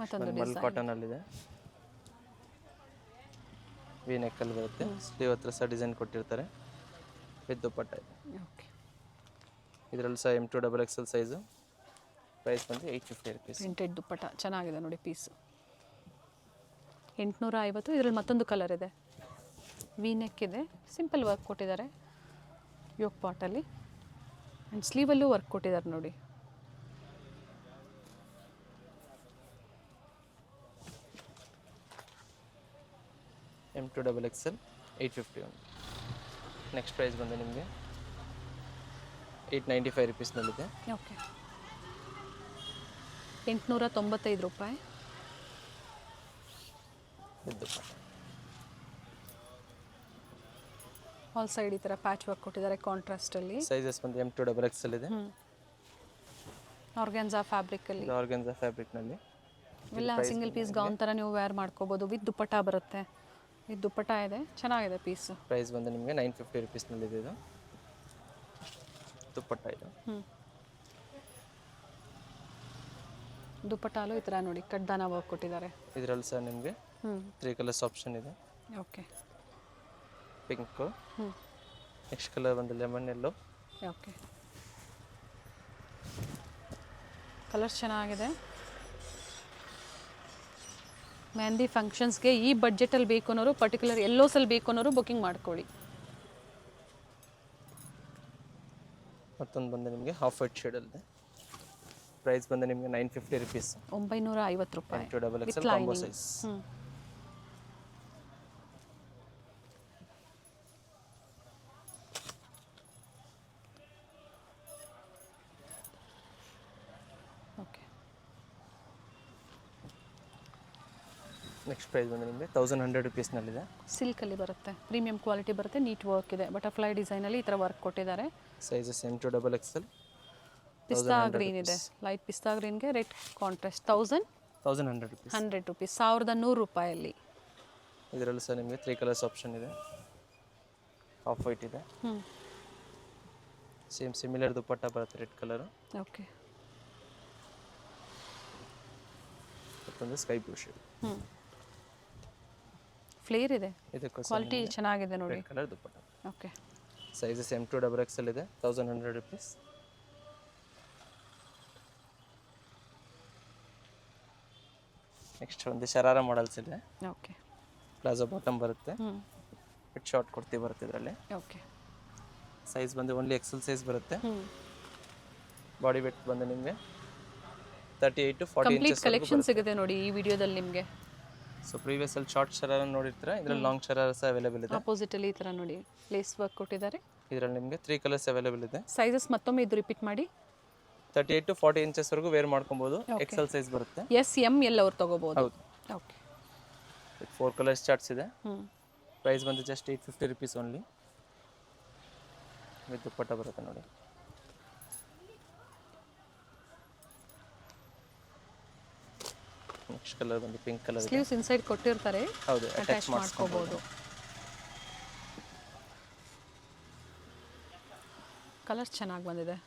ಮತ್ತೊಂದು ಮಲ್ ಕಾಟನಲ್ಲಿದೆ. ವಿ ನೆಕ್ಕಲ್ಲಿ ಬರುತ್ತೆ. ಸ್ಲೀವ್ ಹತ್ರ ಸಹ ಡಿಸೈನ್ ಕೊಟ್ಟಿರ್ತಾರೆ ವಿತ್ ದುಪ್ಪಟ್ಟ ಇದೆ. ಓಕೆ. ಇದರಲ್ಲಿ ಸಹ M2XXL ಸೈಜು. ಪ್ರೈಸ್ ಬಂದು 850 ರುಪೀಸ್. ಪ್ರಿಂಟೆಡ್ ದುಪ್ಪಟ್ಟ ಚೆನ್ನಾಗಿದೆ ನೋಡಿ ಪೀಸು. 850. ಇದರಲ್ಲಿ ಮತ್ತೊಂದು ಕಲರ್ ಇದೆ. ವಿ ನೆಕ್ ಇದೆ. ಸಿಂಪಲ್ ವರ್ಕ್ ಕೊಟ್ಟಿದ್ದಾರೆ ಯೋಕ್ ಪಾಟಲ್ಲಿ. ಆ್ಯಂಡ್ ಸ್ಲೀವಲ್ಲೂ ವರ್ಕ್ ಕೊಟ್ಟಿದ್ದಾರೆ ನೋಡಿ. M2XXL 850 ಒಂದು. ನೆಕ್ಸ್ಟ್ ಪ್ರೈಸ್ ಬಂದು ನಿಮಗೆ 895 ರುಪೀಸ್ನಲ್ಲಿದೆ. ಓಕೆ. 895 ರೂಪಾಯಿ. ಆಲ್ ಸೈಡ್ ಈ ಥರ ಪ್ಯಾಚ್ ವರ್ಕ್ ಕೊಟ್ಟಿದ್ದಾರೆ ಕಾಂಟ್ರಾಸ್ಟಲ್ಲಿ. ಸೈಜಸ್ ಬಂದು M2XXL ಇದೆ. ಆರ್ಗ್ಯಾನ್ಸಾ ಫ್ಯಾಬ್ರಿಕಲ್ಲಿ. ಆರ್ಗ್ಯಾನ್ಸಾ ಫ್ಯಾಬ್ರಿಕ್ನಲ್ಲಿ ಎಲ್ಲ ಸಿಂಗಲ್ ಪೀಸ್ ಗೌನ್ ಥರ ನೀವು ವೇರ್ ಮಾಡ್ಕೋಬೋದು. ವಿತ್ ದುಪ್ಪಟ್ಟ ಬರುತ್ತೆ. ಇದು ದುಪ್ಪಟ್ಟ ಇದೆ, ಚೆನ್ನಾಗಿದೆ ಪೀಸು. ಪ್ರೈಸ್ ಬಂದು ನಿಮಗೆ 950 ರುಪೀಸ್ನಲ್ಲಿದೆ. ಇದು ದುಪ್ಪಟ್ಟ ಇದು. ದುಪ್ಪಟ್ಟಲು ಈ ಥರ ನೋಡಿ ಕಡ್ದಾನ ವರ್ಕ್ ಕೊಟ್ಟಿದ್ದಾರೆ. ಇದರಲ್ಲಿ ಸಹ ನಿಮಗೆ 3 ಕಲರ್ಸ್ ಆಪ್ಷನ್ ಇದೆ. ಓಕೆ. ಪಿಂಕು. ನೆಕ್ಸ್ಟ್ ಕಲರ್ ಬಂದು ಲೆಮನ್ ಎಲ್ಲೋ. ಓಕೆ. ಕಲರ್ಸ್ ಚೆನ್ನಾಗಿದೆ. ಮೆಹಂದಿ ಫಂಕ್ಷನ್ಸ್ಗೆ ಈ ಬಡ್ಜೆಟಲ್ಲಿ ಬೇಕು ಅನ್ನೋರು, ಪರ್ಟಿಕ್ಯುಲರ್ ಎಲ್ಲೋಸಲ್ಲಿ ಬೇಕು ಅನ್ನೋರು ಬುಕ್ಕಿಂಗ್ ಮಾಡ್ಕೊಳ್ಳಿ. ಮತ್ತೊಂದು ಬಂದು ನಿಮಗೆ ಹಾಫ್ ವೈಟ್ ಶೇಡಲ್ಲಿದೆ. ಪ್ರೈಸ್ ಬಂದು ನಿಮಗೆ 950 ರುಪೀಸ್. 950 ರೂಪಾಯಿ. M2XXL combo size. Okay. Next price ಬಂದು ನಿಮಗೆ 1100 ರುಪೀಸ್ನಲ್ಲಿದೆ. ಸಿಲ್ಕಲ್ಲಿ ಬರುತ್ತೆ. ಪ್ರೀಮಿಯಂ ಕ್ವಾಲಿಟಿ ಬರುತ್ತೆ. ನೀಟ್ ವರ್ಕ್ ಇದೆ. ಬಟರ್ಫ್ಲೈ ಡಿಸೈನಲ್ಲಿ ಈ ಥರ ವರ್ಕ್ ಕೊಟ್ಟಿದ್ದಾರೆ. Sizes M2XXL. ಪಿಸ್ತಾ ಗ್ರೀನ್ ಇದೆ. ಲೈಟ್ ಪಿಸ್ತಾ ಗ್ರೀನ್ಗೆ ರೆಡ್ ಕಾಂಟ್ರಾಸ್ಟ್. 1100 ರುಪೀಸ್. 100 ರೂಪೀಸ್. 1100 ರೂಪಾಯಲ್ಲಿ. ಇದರಲ್ಲಿ ಸಹ ನಿಮಗೆ 3 ಕಲರ್ಸ್ ಆಪ್ಷನ್ ಇದೆ. ಹಾಫ್ ವೈಟ್ ಇದೆ. ಸೇಮ್ ಸಿಮಿಲರ್ ದುಪ್ಪಟ್ಟ ಬರುತ್ತೆ ರೆಡ್ ಕಲರು. ಓಕೆ. ಮತ್ತೊಂದು ಸ್ಕೈ ಬ್ಲೂ ಶೇಡ್. ಫ್ಲೇರ್ ಇದೆ. ಇದಕ್ಕೆ ಕ್ವಾಲಿಟಿ ಚೆನ್ನಾಗಿದೆ ನೋಡಿ. ರೆಡ್ ಕಲರ್ ದುಪ್ಪಟ್ಟ. ಓಕೆ. ಸೈಜಸ್ M2XXL ಇದೆ. 1100 ರುಪೀಸ್. ನೆಕ್ಸ್ಟ್ ಒಂದು ಶರಾರ ಮಾಡಲ್ಸ್ ಇದೆ. ಓಕೆ. ಪ್ಲಾಜೋ ಬಾಟಮ್ ಬರುತ್ತೆ. ವಿತ್ ಶಾರ್ಟ್ ಕುರ್ತಿ ಬರುತ್ತೆ ಇದರಲ್ಲಿ. ಓಕೆ. ಸೈಜ್ ಬಂದು ಓನ್ಲಿ XL ಸೈಜ್ ಬರುತ್ತೆ. ಬಾಡಿ ವೇಟ್ ಬಂದು ನಿಮಗೆ 38 to 40 ಕಂಪ್ಲೀಟ್ ಇಂಚಸ್ ಕಲೆಕ್ಷನ್ ಸಿಗುತ್ತೆ ನೋಡಿ ಈ ವಿಡಿಯೋದಲ್ಲಿ ನಿಮಗೆ. ಸೊ ಪ್ರೀವಿಯಸ್ ಅಲ್ಲಿ ಶಾರ್ಟ್ ಶರಾರ ನೋಡಿರ್ತೀರಾ, ಇದರಲ್ಲಿ ಲಾಂಗ್ ಶರಾರ ಸಹ ಅವೈಲೇಬಲ್ ಇದೆ. ಆಪೋಸಿಟ್ ಅಲ್ಲಿ ಈ ಥರ ನೋಡಿ ಲೇಸ್ ವರ್ಕ್ ಕೊಟ್ಟಿದ್ದಾರೆ. ಇದರಲ್ಲಿ ನಿಮಗೆ 3 ಕಲರ್ಸ್ ಅವೈಲೇಬಲ್ ಇದೆ. ಸೈಜಸ್ ಮತ್ತೊಮ್ಮೆ ಇದು ರಿಪೀಟ್ ಮಾಡಿ. 38 to 40 ಇಂಚಸ್ ವರೆಗೂ ವೇರ್ ಮಾಡ್ಕೊಬಹುದು. XL ಸೈಜ್ ಬರುತ್ತೆ. ಎಸ್ ಎಮ್ ಎಲ್ಲ ಅವ್ರು ತಗೋಬಹುದು. ಹೌದು. ಓಕೆ. 4 ಕಲರ್ಸ್ ಚಾರ್ಟ್ಸ್ ಇದೆ. ಪ್ರೈಸ್ ಬಂದು just 850 rupees only. With dupatta ಬರುತ್ತೆ ನೋಡಿ. ನೆಕ್ಸ್ಟ್ ಕಲರ್ ಬಂದು ಪಿಂಕ್ ಕಲರ್. ಸ್ಲೀವ್ಸ್ ಇನ್ಸೈಡ್ ಕೊಟ್ಟಿರ್ತಾರೆ. ಹೌದು, ಅಟ್ಯಾಚ್ ಮಾಡ್ಕೋಬಹುದು. ಕಲರ್ಸ್ ಚೆನ್ನಾಗಿ ಬಂದಿದೆ.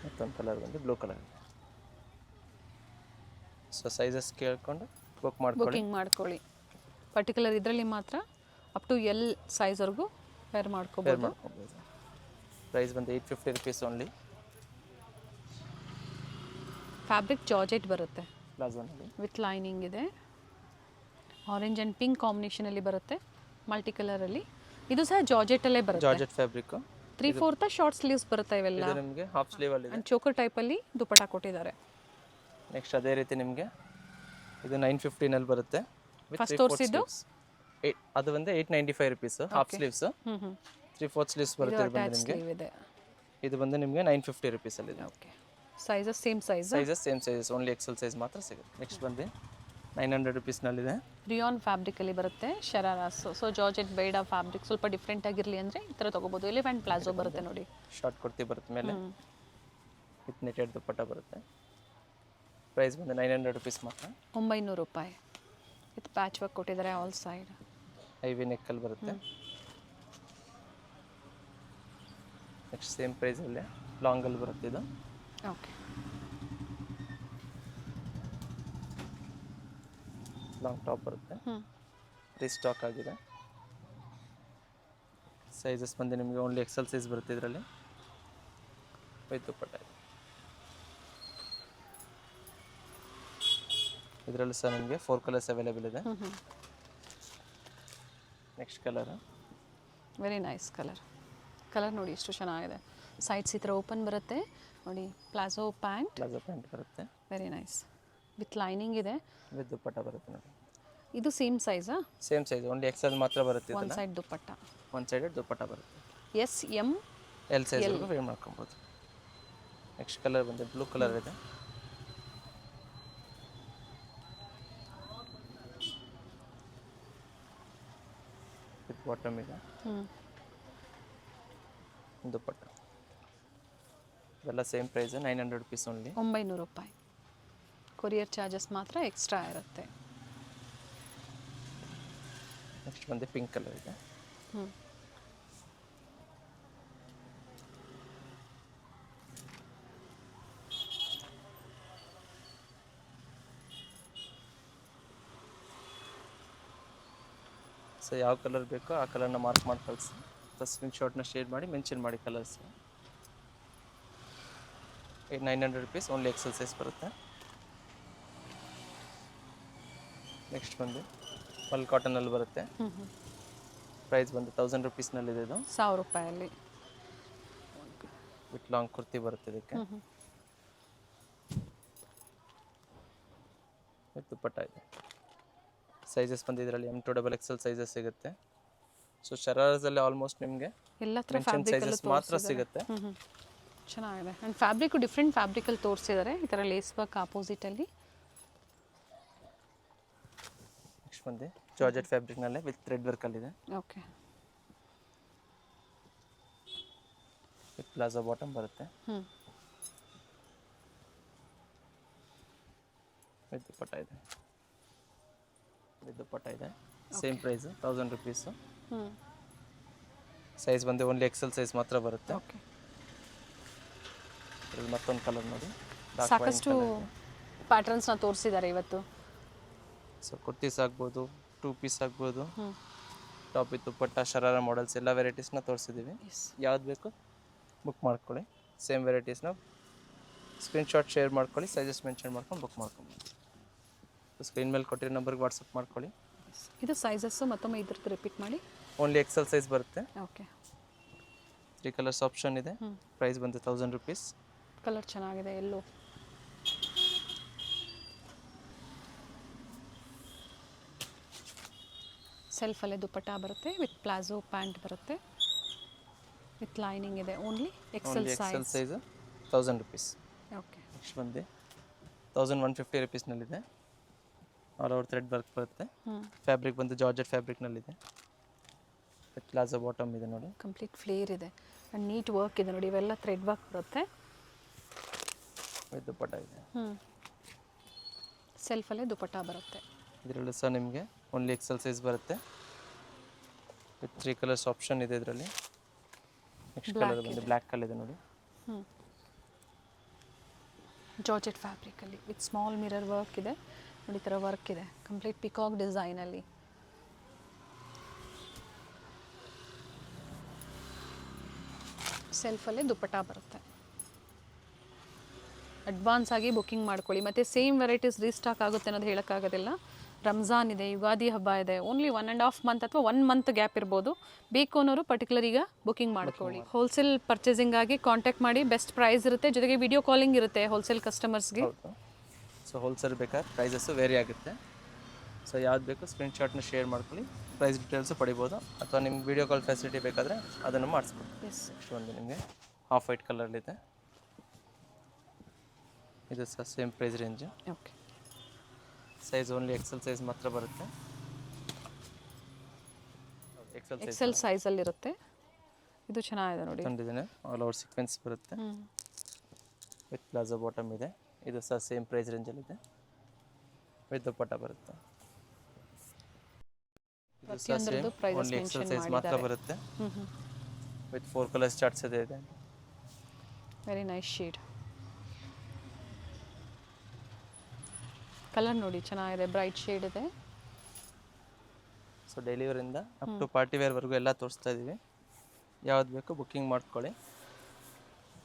ಮತ್ತೊಂದು ಕಲರ್ ಬಂದು ಬ್ಲೂ ಕಲರ್. ಸೊ ಸೈಜಸ್ ಕೇಳ್ಕೊಂಡು ಬುಕ್ಕಿಂಗ್ ಮಾಡ್ಕೊಳ್ಳಿ. ಪರ್ಟಿಕ್ಯುಲರ್ ಇದರಲ್ಲಿ ಮಾತ್ರ ಅಪ್ ಟು ಎಲ್ ಸೈಜ್ವರೆಗೂ ವೇರ್ ಮಾಡ್ಕೋಬೋದು. ಪ್ರೈಸ್ ಬಂದು 850 ರುಪೀಸ್ ಓನ್ಲಿ. ಫ್ಯಾಬ್ರಿಕ್ ಜಾರ್ಜೆಟ್ ಬರುತ್ತೆ. ಪ್ಲಾಜೋನಲ್ಲಿ ವಿತ್ ಲೈನಿಂಗ್ ಇದೆ. ಆರೆಂಜ್ ಆ್ಯಂಡ್ ಪಿಂಕ್ ಕಾಂಬಿನೇಷನಲ್ಲಿ ಬರುತ್ತೆ. ಮಲ್ಟಿ ಕಲರಲ್ಲಿ. ಇದು ಸಹ ಜಾರ್ಜೆಟಲ್ಲೇ ಬರುತ್ತೆ. Georgette fabric. 3/4 ಶಾರ್ಟ್ ಸ್ಲೀವ್ಸ್ ಬರುತ್ತೆ ಇವೆಲ್ಲ. ಇದು ನಿಮಗೆ ಹಾಫ್ ಸ್ಲೀವ್ ಅಲ್ಲಿ ಇದೆ. ಆ್ಯಂಡ್ ಚೋಕರ್ ಟೈಪಲ್ಲಿ ದುಪ್ಪಟ್ಟ ಕೊಟ್ಟಿದ್ದಾರೆ. ನೆಕ್ಸ್ಟ್ ಅದೇ ರೀತಿ ನಿಮಗೆ ಇದು 915 ನಲ್ಲಿ ಬರುತ್ತೆ. ಫಸ್ಟ್ ತೋರಿಸಿದ್ದು ಅದು ಬಂದು 895 ರುಪೀಸ್ ಹಾಫ್ ಸ್ಲೀವ್ಸ್, 3/4 ಸ್ಲೀವ್ಸ್ ಬರುತ್ತೆ ಇದು ಬಂದು ನಿಮಗೆ. ಇದೆ. ಇದು ಬಂದು ನಿಮಗೆ 950 ರುಪೀಸಲ್ಲಿ ಇದೆ. Okay, sizes same size, same sizes, only XL size ಮಾತ್ರ ಸಿಗುತ್ತೆ. ನೆಕ್ಸ್ಟ್ ಬಂದು 900 ರುಪೀಸ್ನಲ್ಲಿದೆ. ರಿಯಾನ್ ಫ್ಯಾಬ್ರಿಕಲ್ಲಿ ಬರುತ್ತೆ ಶರಾರಾಸ್. ಸೊ ಜಾರ್ಜೆಟ್ ಬೇಡ, ಫ್ಯಾಬ್ರಿಕ್ ಸ್ವಲ್ಪ ಡಿಫ್ರೆಂಟ್ ಆಗಿರಲಿ ಅಂದರೆ ಈ ಥರ ತೊಗೋಬೋದು. ಎಲಿಫೆಂಟ್ ಪ್ಲಾಜೋ ಬರುತ್ತೆ ನೋಡಿ, ಶಾರ್ಟ್ ಕುರ್ತಿ ಬರುತ್ತೆ ಮೇಲೆ, ವಿತ್ ನೆಟೆಡ್ ದುಪ್ಪಟ್ಟ ಬರುತ್ತೆ. ಪ್ರೈಸ್ ಬಂದು 900 ರುಪೀಸ್ ಮಾತ್ರ. 900 ರೂಪಾಯಿ. ವಿತ್ ಪ್ಯಾಚ್ ವರ್ಕ್ ಕೊಟ್ಟಿದ್ದಾರೆ ಆಲ್ ಸೈಡ್. ಐವಿ ನೆಕ್ಕಲ್ಲಿ ಬರುತ್ತೆ. ನೆಕ್ಸ್ಟ್ ಸೇಮ್ ಪ್ರೈಸಲ್ಲೇ ಲಾಂಗಲ್ಲಿ ಬರುತ್ತೆ ಇದು. ಓಕೆ, ಲಾಂಗ್ ಟಾಪ್ ಬರುತ್ತೆ, ರೀಸ್ಟಾಕ್ ಆಗಿದೆ. ಸೈಜಸ್ ಬಂದು ನಿಮಗೆ ಓನ್ಲಿ ಎಕ್ಸೆಲ್ ಸೈಜ್ ಬರುತ್ತೆ ಇದರಲ್ಲಿ, ವಿತ್ ದುಪ್ಪಟ್ಟ ಇದೆ. ಇದರಲ್ಲಿ ಸಹ ನಿಮಗೆ 4 ಕಲರ್ಸ್ ಅವೈಲೇಬಲ್ ಇದೆ. Next colour very nice colour ನೋಡಿ ಎಷ್ಟು ಚೆನ್ನಾಗಿದೆ. ಸೈಡ್ಸ್ ಈ ಥರ ಓಪನ್ ಬರುತ್ತೆ ನೋಡಿ, ಪ್ಲಾಜೋ ಪ್ಯಾಂಟ್ ಬರುತ್ತೆ, ವೆರಿ ನೈಸ್. ವಿತ್ ಲೈನಿಂಗ್ ಇದೆ, ವಿತ್ ದುಪ್ಪಟ್ಟ ಬರುತ್ತೆ ನೋಡಿ. ಇದು ಸೇಮ್ ಸೈಜಾ? ಸೇಮ್ ಸೈಜ್, ಓನ್ಲಿ ಎಕ್ಸೆಲ್ ಮಾತ್ರ ಬರುತ್ತೆ. One side dupatta, one sided dupatta ಬರುತ್ತೆ. ಎಸ್ ಎಮ್ ಎಲ್ ಸೈಜ್ವರೆಗೂ ವೇರ್ ಮಾಡ್ಕೊಬೋದು. ನೆಕ್ಸ್ಟ್ ಕಲರ್ ಬಂದು ಬ್ಲೂ ಕಲರ್ ಇದೆ. ವಿತ್ ಬಾಟಮ್ ಇದೆ, ದುಪ್ಪಟ್ಟ. ಇವೆಲ್ಲ ಸೇಮ್ ಪ್ರೈಸ್, 900 ರುಪೀಸ್ ಓನ್ಲಿ. 900 ರೂಪಾಯಿ. ಕೊರಿಯರ್ ಚಾರ್ಜಸ್ ಮಾತ್ರ ಎಕ್ಸ್ಟ್ರಾ ಇರುತ್ತೆ. ನೆಕ್ಸ್ಟ್ ಬಂದು ಪಿಂಕ್ ಕಲರ್ ಇದೆ. ಸೊ ಯಾವ ಕಲರ್ ಬೇಕೋ ಆ ಕಲರ್ನ ಮಾರ್ಕ್ ಮಾಡಿ ಕಳಿಸಿ, ಸ್ಕ್ರೀನ್ಶಾಟ್ನ ಶೇರ್ ಮಾಡಿ ಮೆನ್ಷನ್ ಮಾಡಿ colours. 900 rupees, only XL size ಬರುತ್ತೆ. ನೆಕ್ಸ್ಟ್ ಬಂದು ಮಲ್ ಕಾಟನಲ್ಲಿ ಬರುತ್ತೆ. ಪ್ರೈಸ್ ಬಂದು 1000 ರುಪೀಸ್ನಲ್ಲಿದೆ ಇದು. 1000 ರೂಪಾಯಲ್ಲಿ ವಿತ್ ಲಾಂಗ್ ಕುರ್ತಿ ಬರುತ್ತೆ ಇದಕ್ಕೆ, ವಿತ್ ದುಪ್ಪಟ್ಟ ಇದೆ. ಸೈಜಸ್ ಬಂದು ಇದರಲ್ಲಿ M2XL ಸೈಜಸ್ ಸಿಗುತ್ತೆ. ಸೊ ಶರಾರದಲ್ಲಿ ಆಲ್ಮೋಸ್ಟ್ ನಿಮಗೆ ಎಲ್ಲ ಥರ ಸೈಜಸ್ ಮಾತ್ರ ಸಿಗುತ್ತೆ. ಚೆನ್ನಾಗಿದೆ. ಆ್ಯಂಡ್ ಫ್ಯಾಬ್ರಿಕ್ಕು ಡಿಫ್ರೆಂಟ್ ಫ್ಯಾಬ್ರಿಕಲ್ಲಿ ತೋರಿಸಿದ್ದಾರೆ, ಈ ಥರ ಲೇಸ್ ವರ್ಕ್ ಆಪೋಸಿಟಲ್ಲಿ. ನೆಕ್ಸ್ಟ್ ಬಂದು ಜಾರ್ಜೆಟ್ ಫ್ಯಾಬ್ರಿಕ್ನಲ್ಲೇ ವಿತ್ ಥ್ರೆಡ್ ವರ್ಕಲ್ಲಿದೆ. ಓಕೆ, ವಿತ್ ಪ್ಲಾಜೋ ಬಾಟಮ್ ಬರುತ್ತೆ, ವಿತ್ ದುಪ್ಪಟ್ಟ ಇದೆ. ವಿತ್ ದುಪ್ಪಟ್ಟ ಇದೆ. Same price 1000 rupees. ಸೈಜ್ ಬಂದು ಓನ್ಲಿ ಎಕ್ಸೆಲ್ ಸೈಜ್ ಮಾತ್ರ ಬರುತ್ತೆ. ಓಕೆ, ಇಲ್ಲಿ ಮತ್ತೊಂದು ಕಲರ್ ನೋಡಿ, ಸಾಕಷ್ಟು ಪ್ಯಾಟರ್ನ್ಸ್ನ ತೋರಿಸಿದ್ದಾರೆ ಇವತ್ತು. ಸೊ ಕುರ್ತೀಸ್ ಆಗ್ಬೋದು, 2 ಪೀಸ್ ಆಗ್ಬೋದು, top with dupatta, sharara models ಎಲ್ಲ ವೆರೈಟೀಸ್ನ ತೋರಿಸಿದ್ದೀವಿ. ಯಾವ್ದು ಬೇಕು ಬುಕ್ ಮಾಡ್ಕೊಳ್ಳಿ. ಸೇಮ್ ವೆರೈಟೀಸ್ನ ಸ್ಕ್ರೀನ್ಶಾಟ್ ಶೇರ್ ಮಾಡ್ಕೊಳ್ಳಿ, ಸೈಜಸ್ ಮೆನ್ಷನ್ ಮಾಡ್ಕೊಂಡು ಬುಕ್ ಮಾಡ್ಕೊಬೋದು. ಸ್ಕ್ರೀನ್ ಮೇಲೆ ಕೊಟ್ಟಿರೋ ನಂಬರ್ಗೆ ವಾಟ್ಸಪ್ ಮಾಡ್ಕೊಳ್ಳಿ. ಇದು ಸೈಜಸ್ಸು ಮತ್ತೊಮ್ಮೆ ಇದ್ರದ್ದು ರಿಪೀಟ್ ಮಾಡಿ. ಓನ್ಲಿ ಎಕ್ಸೆಲ್ ಸೈಜ್ ಬರುತ್ತೆ. ಓಕೆ, 3 ಕಲರ್ಸ್ ಆಪ್ಷನ್ ಇದೆ. ಪ್ರೈಸ್ ಬಂದು 1000 ರುಪೀಸ್. ಕಲರ್ ಚೆನ್ನಾಗಿದೆ, ಎಲ್ಲೋ. ಸೆಲ್ಫಲ್ಲೇ ದುಪ್ಪಟ್ಟ ಬರುತ್ತೆ, ವಿತ್ ಪ್ಲಾಜೋ ಪ್ಯಾಂಟ್ ಬರುತ್ತೆ, ವಿತ್ ಲೈನಿಂಗ್ ಇದೆ. Only XL size 1000 rupees. Okay, next ಬಂದು 1150 ರುಪೀಸ್ನಲ್ಲಿದೆ. ಆಲ್ ಓವರ್ ಥ್ರೆಡ್ ವರ್ಕ್ ಬರುತ್ತೆ. ಫ್ಯಾಬ್ರಿಕ್ ಬಂದು ಜಾರ್ಜೆಟ್ ಫ್ಯಾಬ್ರಿಕ್ನಲ್ಲಿದೆ, ವಿತ್ ಪ್ಲಾಜೋ ಬಾಟಮ್ ಇದೆ ನೋಡಿ. ಕಂಪ್ಲೀಟ್ ಫ್ಲೇರ್ ಇದೆ ಆ್ಯಂಡ್ ನೀಟ್ ವರ್ಕ್ ಇದೆ ನೋಡಿ. ಇವೆಲ್ಲ ಥ್ರೆಡ್ ವರ್ಕ್ ಬರುತ್ತೆ, ವಿತ್ ದುಪ್ಪಟ್ಟ ಇದೆ. ಸೆಲ್ಫಲ್ಲೇ ದುಪ್ಪಟ್ಟ ಬರುತ್ತೆ. ಇದರಲ್ಲೂ ಸಹ ನಿಮಗೆ ಓನ್ಲಿ ಎಕ್ಸೆಲ್ ಸೈಜ್ ಬರುತ್ತೆ, ವಿತ್ 3 ಕಲರ್ಸ್ ಆಪ್ಷನ್ ಇದೆ ಇದರಲ್ಲಿ. ನೆಕ್ಸ್ಟ್ ಕಲರ್ ಬಂದು ಬ್ಲ್ಯಾಕ್ ಕಲರ್ ಇದೆ ನೋಡಿ. ಜಾರ್ಜೆಟ್ ಫ್ಯಾಬ್ರಿಕಲ್ಲಿ ವಿತ್ ಸ್ಮಾಲ್ ಮಿರರ್ ವರ್ಕ್ ಇದೆ ನೋಡಿ. ಈ ಥರ ವರ್ಕ್ ಇದೆ, ಕಂಪ್ಲೀಟ್ ಪಿಕಾಕ್ ಡಿಸೈನಲ್ಲಿ. ಸೆಲ್ಫಲ್ಲೇ ದುಪ್ಪಟ್ಟ ಬರುತ್ತೆ. ಅಡ್ವಾನ್ಸ್ ಆಗಿ ಬುಕ್ಕಿಂಗ್ ಮಾಡ್ಕೊಳ್ಳಿ. ಮತ್ತು ಸೇಮ್ ವೆರೈಟೀಸ್ ರೀಸ್ಟಾಕ್ ಆಗುತ್ತೆ ಅನ್ನೋದು ಹೇಳೋಕ್ಕಾಗೋದಿಲ್ಲ. ರಂಜಾನ್ ಇದೆ, ಯುಗಾದಿ ಹಬ್ಬ ಇದೆ, ಓನ್ಲಿ 1.5 ಮಂತ್ ಅಥವಾ 1 ಮಂತ್ ಗ್ಯಾಪ್ ಇರ್ಬೋದು. ಬೇಕು ಅನ್ನೋರು ಪರ್ಟಿಕ್ಯುಲರ್ ಈಗ ಬುಕ್ಕಿಂಗ್ ಮಾಡ್ಕೊಳ್ಳಿ. ಹೋಲ್ಸೇಲ್ ಪರ್ಚೇಸಿಂಗ್ ಆಗಿ ಕಾಂಟ್ಯಾಕ್ಟ್ ಮಾಡಿ, ಬೆಸ್ಟ್ ಪ್ರೈಸ್ ಇರುತ್ತೆ, ಜೊತೆಗೆ ವಿಡಿಯೋ ಕಾಲಿಂಗ್ ಇರುತ್ತೆ ಹೋಲ್ಸೇಲ್ ಕಸ್ಟಮರ್ಸ್ಗೆ. ಸೊ ಹೋಲ್ಸೇಲ್ ಬೇಕಾದ್ರೆ ಪ್ರೈಸಸ್ಸು ವೇರಿ ಆಗುತ್ತೆ. ಸೊ ಯಾವ್ದು ಬೇಕು ಸ್ಕ್ರೀನ್ಶಾಟ್ನ ಶೇರ್ ಮಾಡ್ಕೊಳ್ಳಿ, ಪ್ರೈಸ್ ಡೀಟೇಲ್ಸು ಪಡಿಬೋದು, ಅಥವಾ ನಿಮ್ಗೆ ವೀಡಿಯೋ ಕಾಲ್ ಫೆಸಿಲಿಟಿ ಬೇಕಾದರೆ ಅದನ್ನು ಮಾಡಿಸ್ಬೋದು. ಎಸ್ ನೆಕ್ಸ್ಟ್ ಒಂದು ನಿಮಗೆ ಆಫ್ ವೈಟ್ ಕಲರ್ಲಿದೆ, ಇದು ಸಹ same price range. Okay. Size only XL size ಮಾತ್ರ ಬರುತ್ತೆ. ಎಕ್ಸೆಲ್ ಸೈಜಲ್ಲಿರುತ್ತೆ. ಇದು ಚೆನ್ನಾಗಿದೆ ನೋಡಿ. ತಂದಿದ್ದೇನೆ, ಆಲ್ ಓವರ್ ಸೀಕ್ವೆನ್ಸ್ ಬರುತ್ತೆ ವಿತ್ ಪ್ಲಾಜೋ ಬಾಟಮ್ ಇದೆ. ಇದು ಸಹ ಸೇಮ್ ಪ್ರೈಸ್ ರೇಂಜಲ್ಲಿದೆ, ವಿತ್ ದುಪ್ಪಟ್ಟ ಬರುತ್ತೆ. ಇದು ಸಹ ಸೇಮ್ ಓನ್ಲಿ ಎಕ್ಸೆಲ್ ಸೈಜ್ ಮಾತ್ರ ಬರುತ್ತೆ ವಿತ್ 4 ಕಲರ್ಸ್ ಚಾರ್ಟ್ಸ್ ಇದೆ. Very nice shade. ಕಲರ್ ನೋಡಿ ಚೆನ್ನಾಗಿದೆ, ಬ್ರೈಟ್ ಶೇಡ್ ಇದೆ. ಸೊ ಡೆಲಿವರಿಂದ ಅಪ್ ಟು ಪಾರ್ಟಿ ವೇರ್ವರೆಗೂ ಎಲ್ಲ ತೋರಿಸ್ತಾ ಇದ್ದೀವಿ. ಯಾವ್ದು ಬೇಕು ಬುಕ್ಕಿಂಗ್ ಮಾಡ್ಕೊಳ್ಳಿ.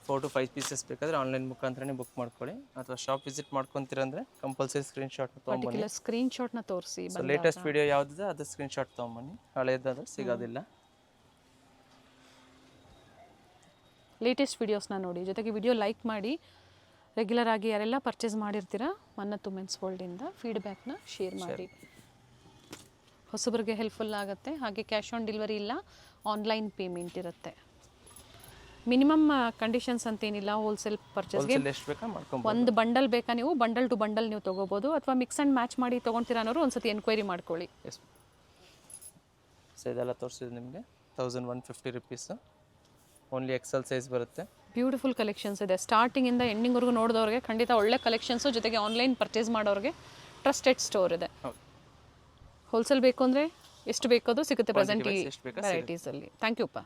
4 to 5 ಪೀಸಸ್ ಬೇಕಾದರೆ ಆನ್ಲೈನ್ ಮುಖಾಂತರನೇ ಬುಕ್ ಮಾಡ್ಕೊಳ್ಳಿ, ಅಥವಾ ಶಾಪ್ ವಿಸಿಟ್ ಮಾಡ್ಕೊತೀರಂದರೆ ಕಂಪಲ್ಸರಿ ಸ್ಕ್ರೀನ್ಶಾಟ್ ತೊಗೊಂಬನ್ನಿ. ಸ್ಕ್ರೀನ್ಶಾಟ್ನ ತೋರಿಸಿ. ಸೊ ಲೇಟೆಸ್ಟ್ ವಿಡಿಯೋ ಯಾವುದಿದೆ ಅದು ಸ್ಕ್ರೀನ್ಶಾಟ್ ತೊಗೊಂಬನ್ನಿ, ಹಳೇದಾದ್ರೆ ಸಿಗೋದಿಲ್ಲ. ಲೇಟೆಸ್ಟ್ ವೀಡಿಯೋಸ್ನ ನೋಡಿ, ಜೊತೆಗೆ ವಿಡಿಯೋ ಲೈಕ್ ಮಾಡಿ. ರೆಗ್ಯುಲರ್ ಆಗಿ ಯಾರೆಲ್ಲ ಪರ್ಚೇಸ್ ಮಾಡಿರ್ತೀರಾ ಮನ್ನತ್ತು ಮೆನ್ಸ್ ವರ್ಲ್ಡಿಂದ ಫೀಡ್ಬ್ಯಾಕ್ನ ಶೇರ್ ಮಾಡಿ. ಹೊಸಬರಿಗೆ ಹೆಲ್ಪ್ಫುಲ್ ಆಗುತ್ತೆ. ಹಾಗೆ ಕ್ಯಾಶ್ ಆನ್ ಡೆಲಿವರಿ ಇಲ್ಲ, ಆನ್ಲೈನ್ ಪೇಮೆಂಟ್ ಇರುತ್ತೆ. ಮಿನಿಮಮ್ ಕಂಡೀಷನ್ಸ್ ಅಂತೇನಿಲ್ಲ. ಹೋಲ್ಸೇಲ್ ಪರ್ಚೇಸ್ಗೆ ಎಷ್ಟು ಬೇಕಾ ಮಾಡ್ಕೊಂಡು ಒಂದು ಬಂಡಲ್ ಬೇಕಾ, ನೀವು ಬಂಡಲ್ ಟು ಬಂಡಲ್ ನೀವು ತೊಗೋಬೋದು, ಅಥವಾ ಮಿಕ್ಸ್ ಆ್ಯಂಡ್ ಮ್ಯಾಚ್ ಮಾಡಿ ತೊಗೊತೀರಾ ಅನ್ನೋರು ಒಂದ್ಸತಿ ಎನ್ಕ್ವೈರಿ ಮಾಡ್ಕೊಳ್ಳಿ. ಎಸ್. ಸೊ ಇದೆಲ್ಲ ತೋರಿಸಿದ್ದು ನಿಮಗೆ 1150 ರುಪೀಸು. ಓನ್ಲಿ ಎಕ್ಸೆಲ್ ಸೈಜ್ ಬರುತ್ತೆ. ಬ್ಯೂಟಿಫುಲ್ ಕಲೆಕ್ಷನ್ಸ್ ಇದೆ. ಸ್ಟಾರ್ಟಿಂಗಿಂದ ಎಂಡಿಂಗ್ವರೆಗೂ ನೋಡಿದವ್ರಿಗೆ ಖಂಡಿತ ಒಳ್ಳೆ ಕಲೆಕ್ಷನ್ಸು, ಜೊತೆಗೆ ಆನ್ಲೈನ್ ಪರ್ಚೇಸ್ ಮಾಡೋರಿಗೆ ಟ್ರಸ್ಟೆಡ್ ಸ್ಟೋರ್ ಇದೆ. ಹೋಲ್ಸೇಲ್ ಬೇಕು ಅಂದರೆ ಎಷ್ಟು ಬೇಕೋದು ಸಿಗುತ್ತೆ ಪ್ರೆಸೆಂಟ್ ಈ ವೆರೈಟೀಸಲ್ಲಿ. ಥ್ಯಾಂಕ್ ಯು ಅಪ್ಪ.